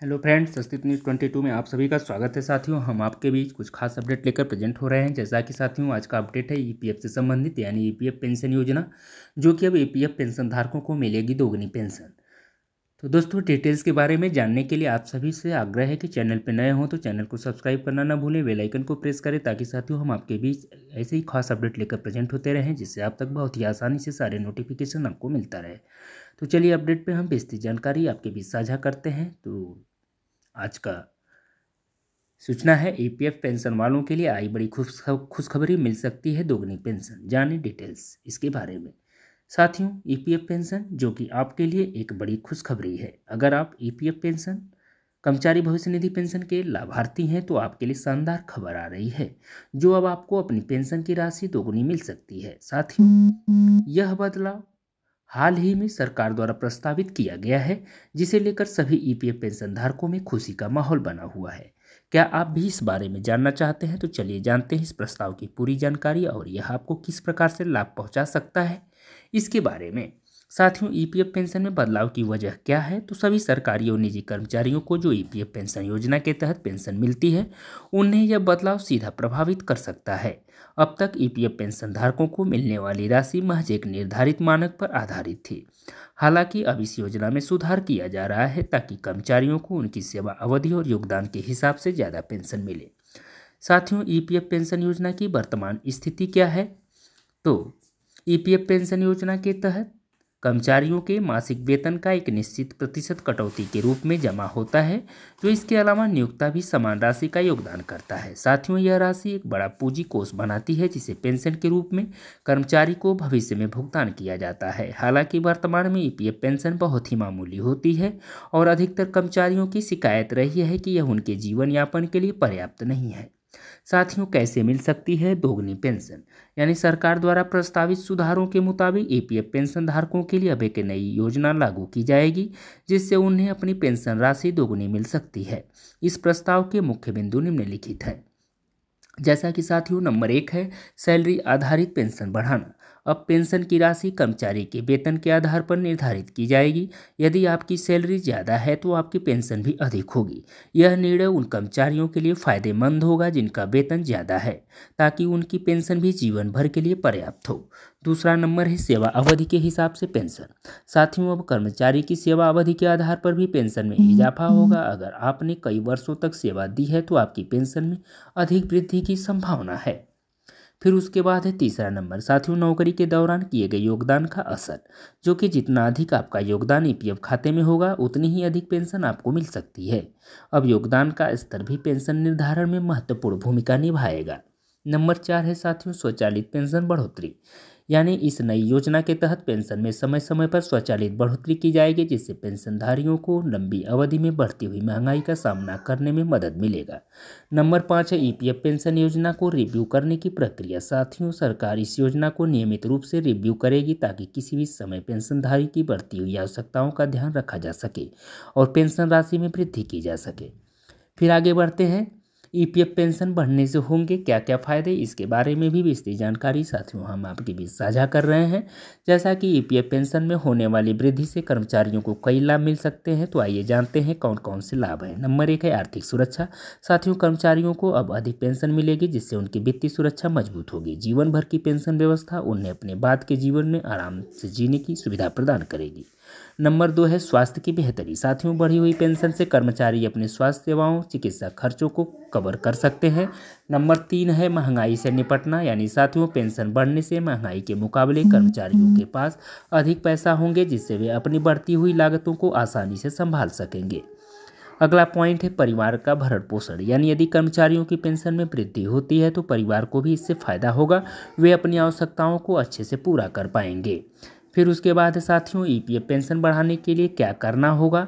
Hello friends, अस्तित्व news 22 में आप सभी का स्वागत है। साथियों, हम आपके बीच कुछ खास अपडेट लेकर प्रेजेंट हो रहे हैं। जैसा कि साथियों, आज का अपडेट है ईपीएफ से संबंधित, यानी ईपीएफ पेंशन योजना, जो कि अब ईपीएफ पेंशन धारकों को मिलेगी दोगुनी पेंशन। तो दोस्तों, डिटेल्स के बारे में जानने के लिए आप सभी से आग्रह है कि चैनल पर नए हों तो चैनल को सब्सक्राइब करना ना भूलें, बेल आइकन को प्रेस करें, ताकि साथियों हम आपके बीच ऐसे ही खास अपडेट लेकर प्रेजेंट होते रहें, जिससे आप तक बहुत ही आसानी से सारे नोटिफिकेशन आपको मिलता रहे। तो चलिए, अपडेट पे हम विस्तृत जानकारी आपके बीच साझा करते हैं। तो आज का सूचना है, ईपीएफ पेंशन वालों के लिए आई बड़ी खुशखबरी, मिल सकती है दोगुनी पेंशन। जाने डिटेल्स इसके बारे में। साथियों, ईपीएफ पेंशन जो कि आपके लिए एक बड़ी खुशखबरी है। अगर आप ईपीएफ पेंशन, कर्मचारी भविष्य निधि पेंशन के लाभार्थी हैं तो आपके लिए शानदार खबर आ रही है, जो अब आपको अपनी पेंशन की राशि दोगुनी मिल सकती है। साथियों, यह बदलाव हाल ही में सरकार द्वारा प्रस्तावित किया गया है, जिसे लेकर सभी ईपीएफ पेंशन धारकों में खुशी का माहौल बना हुआ है। क्या आप भी इस बारे में जानना चाहते हैं? तो चलिए जानते हैं इस प्रस्ताव की पूरी जानकारी और यह आपको किस प्रकार से लाभ पहुंचा सकता है, इसके बारे में। साथियों, ईपीएफ पेंशन में बदलाव की वजह क्या है? तो सभी सरकारी और निजी कर्मचारियों को जो ईपीएफ पेंशन योजना के तहत पेंशन मिलती है, उन्हें यह बदलाव सीधा प्रभावित कर सकता है। अब तक ईपीएफ पेंशन धारकों को मिलने वाली राशि महज एक निर्धारित मानक पर आधारित थी। हालांकि अब इस योजना में सुधार किया जा रहा है, ताकि कर्मचारियों को उनकी सेवा अवधि और योगदान के हिसाब से ज़्यादा पेंशन मिले। साथियों, ईपीएफ पेंशन योजना की वर्तमान स्थिति क्या है? तो ईपीएफ पेंशन योजना के तहत कर्मचारियों के मासिक वेतन का एक निश्चित प्रतिशत कटौती के रूप में जमा होता है, जो इसके अलावा नियोक्ता भी समान राशि का योगदान करता है। साथियों, यह राशि एक बड़ा पूंजी कोष बनाती है, जिसे पेंशन के रूप में कर्मचारी को भविष्य में भुगतान किया जाता है। हालांकि वर्तमान में ईपीएफ पेंशन बहुत ही मामूली होती है और अधिकतर कर्मचारियों की शिकायत रही है कि यह उनके जीवन यापन के लिए पर्याप्त नहीं है। साथियों, कैसे मिल सकती है दोगुनी पेंशन? यानी सरकार द्वारा प्रस्तावित सुधारों के मुताबिक ईपीएफ पेंशन धारकों के लिए अब एक नई योजना लागू की जाएगी, जिससे उन्हें अपनी पेंशन राशि दोगुनी मिल सकती है। इस प्रस्ताव के मुख्य बिंदु निम्नलिखित हैं। जैसा कि साथियों, नंबर 1 है सैलरी आधारित पेंशन बढ़ाना। अब पेंशन की राशि कर्मचारी के वेतन के आधार पर निर्धारित की जाएगी। यदि आपकी सैलरी ज़्यादा है तो आपकी पेंशन भी अधिक होगी। यह निर्णय उन कर्मचारियों के लिए फायदेमंद होगा जिनका वेतन ज़्यादा है, ताकि उनकी पेंशन भी जीवन भर के लिए पर्याप्त हो। दूसरा नंबर है सेवा अवधि के हिसाब से पेंशन। साथियों, अब कर्मचारी की सेवा अवधि के आधार पर भी पेंशन में इजाफा होगा। अगर आपने कई वर्षों तक सेवा दी है तो आपकी पेंशन में अधिक वृद्धि की संभावना है। फिर उसके बाद है तीसरा नंबर, साथियों, नौकरी के दौरान किए गए योगदान का असर, जो कि जितना अधिक आपका योगदान ईपीएफ खाते में होगा, उतनी ही अधिक पेंशन आपको मिल सकती है। अब योगदान का स्तर भी पेंशन निर्धारण में महत्वपूर्ण भूमिका निभाएगा। नंबर 4 है साथियों स्वचालित पेंशन बढ़ोतरी। यानी इस नई योजना के तहत पेंशन में समय समय पर स्वचालित बढ़ोतरी की जाएगी, जिससे पेंशनधारियों को लंबी अवधि में बढ़ती हुई महंगाई का सामना करने में मदद मिलेगा। नंबर 5 है ईपीएफ पेंशन योजना को रिव्यू करने की प्रक्रिया। साथियों, सरकार इस योजना को नियमित रूप से रिव्यू करेगी, ताकि किसी भी समय पेंशनधारी की बढ़ती हुई आवश्यकताओं का ध्यान रखा जा सके और पेंशन राशि में वृद्धि की जा सके। फिर आगे बढ़ते हैं, ईपीएफ पेंशन बढ़ने से होंगे क्या क्या फायदे, इसके बारे में भी विस्तृत जानकारी साथियों हम आपके बीच साझा कर रहे हैं। जैसा कि ईपीएफ पेंशन में होने वाली वृद्धि से कर्मचारियों को कई लाभ मिल सकते हैं, तो आइए जानते हैं कौन कौन से लाभ हैं। नंबर 1 है आर्थिक सुरक्षा। साथियों, कर्मचारियों को अब अधिक पेंशन मिलेगी, जिससे उनकी वित्तीय सुरक्षा मजबूत होगी। जीवन भर की पेंशन व्यवस्था उन्हें अपने बाद के जीवन में आराम से जीने की सुविधा प्रदान करेगी। नंबर 2 है स्वास्थ्य की बेहतरी। साथियों, बढ़ी हुई पेंशन से कर्मचारी अपने स्वास्थ्य सेवाओं, चिकित्सा खर्चों को कवर कर सकते हैं। नंबर 3 है महंगाई से निपटना। यानी साथियों, पेंशन बढ़ने से महंगाई के मुकाबले कर्मचारियों के पास अधिक पैसा होंगे, जिससे वे अपनी बढ़ती हुई लागतों को आसानी से संभाल सकेंगे। अगला पॉइंट है परिवार का भरण पोषण। यानी यदि कर्मचारियों की पेंशन में वृद्धि होती है तो परिवार को भी इससे फायदा होगा, वे अपनी आवश्यकताओं को अच्छे से पूरा कर पाएंगे। फिर उसके बाद साथियों, ईपीएफ पेंशन बढ़ाने के लिए क्या करना होगा?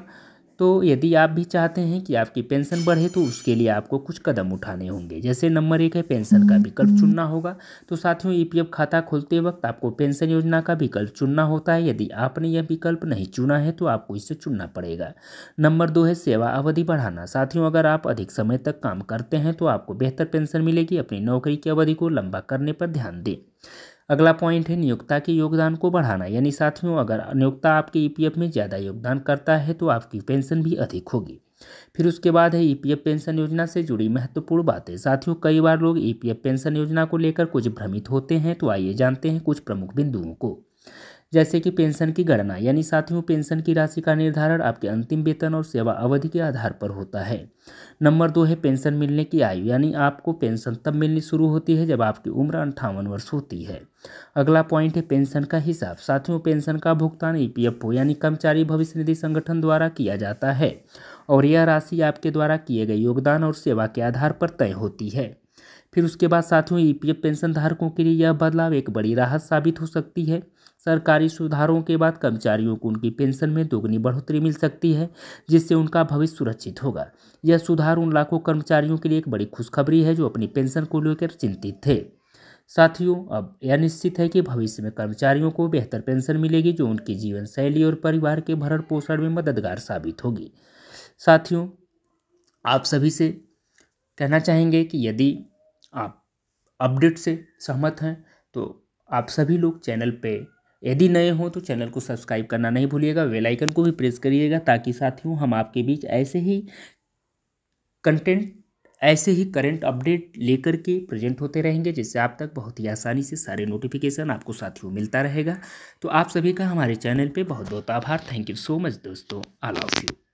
तो यदि आप भी चाहते हैं कि आपकी पेंशन बढ़े, तो उसके लिए आपको कुछ कदम उठाने होंगे। जैसे नंबर 1 है पेंशन का विकल्प चुनना होगा। तो साथियों, ईपीएफ खाता खोलते वक्त आपको पेंशन योजना का विकल्प चुनना होता है। यदि आपने यह विकल्प नहीं चुना है तो आपको इसे चुनना पड़ेगा। नंबर 2 है सेवा अवधि बढ़ाना। साथियों, अगर आप अधिक समय तक काम करते हैं तो आपको बेहतर पेंशन मिलेगी। अपनी नौकरी की अवधि को लंबा करने पर ध्यान दें। अगला पॉइंट है नियोक्ता के योगदान को बढ़ाना। यानी साथियों, अगर नियोक्ता आपके ईपीएफ में ज़्यादा योगदान करता है तो आपकी पेंशन भी अधिक होगी। फिर उसके बाद है ईपीएफ पेंशन योजना से जुड़ी महत्वपूर्ण बातें। साथियों, कई बार लोग ईपीएफ पेंशन योजना को लेकर कुछ भ्रमित होते हैं, तो आइए जानते हैं कुछ प्रमुख बिंदुओं को। जैसे कि पेंशन की गणना, यानी साथियों पेंशन की राशि का निर्धारण आपके अंतिम वेतन और सेवा अवधि के आधार पर होता है। नंबर 2 है पेंशन मिलने की आयु, यानी आपको पेंशन तब मिलनी शुरू होती है जब आपकी उम्र 58 वर्ष होती है। अगला पॉइंट है पेंशन का हिसाब। साथियों, पेंशन का भुगतान ईपीएफओ यानी कर्मचारी भविष्य निधि संगठन द्वारा किया जाता है और यह राशि आपके द्वारा किए गए योगदान और सेवा के आधार पर तय होती है। फिर उसके बाद साथियों ईपीएफ पेंशन धारकों के लिए यह बदलाव एक बड़ी राहत साबित हो सकती है। सरकारी सुधारों के बाद कर्मचारियों को उनकी पेंशन में दोगुनी बढ़ोतरी मिल सकती है, जिससे उनका भविष्य सुरक्षित होगा। यह सुधार उन लाखों कर्मचारियों के लिए एक बड़ी खुशखबरी है जो अपनी पेंशन को लेकर चिंतित थे। साथियों, अब यह निश्चित है कि भविष्य में कर्मचारियों को बेहतर पेंशन मिलेगी, जो उनकी जीवन शैली और परिवार के भरण पोषण में मददगार साबित होगी। साथियों, आप सभी से कहना चाहेंगे कि यदि आप अपडेट से सहमत हैं तो आप सभी लोग चैनल पे यदि नए हों तो चैनल को सब्सक्राइब करना नहीं भूलिएगा, बेल आइकन को भी प्रेस करिएगा, ताकि साथियों हम आपके बीच ऐसे ही करंट अपडेट लेकर के प्रेजेंट होते रहेंगे, जिससे आप तक बहुत ही आसानी से सारे नोटिफिकेशन आपको साथियों मिलता रहेगा। तो आप सभी का हमारे चैनल पे बहुत बहुत आभार। थैंक यू सो मच दोस्तों। I love you.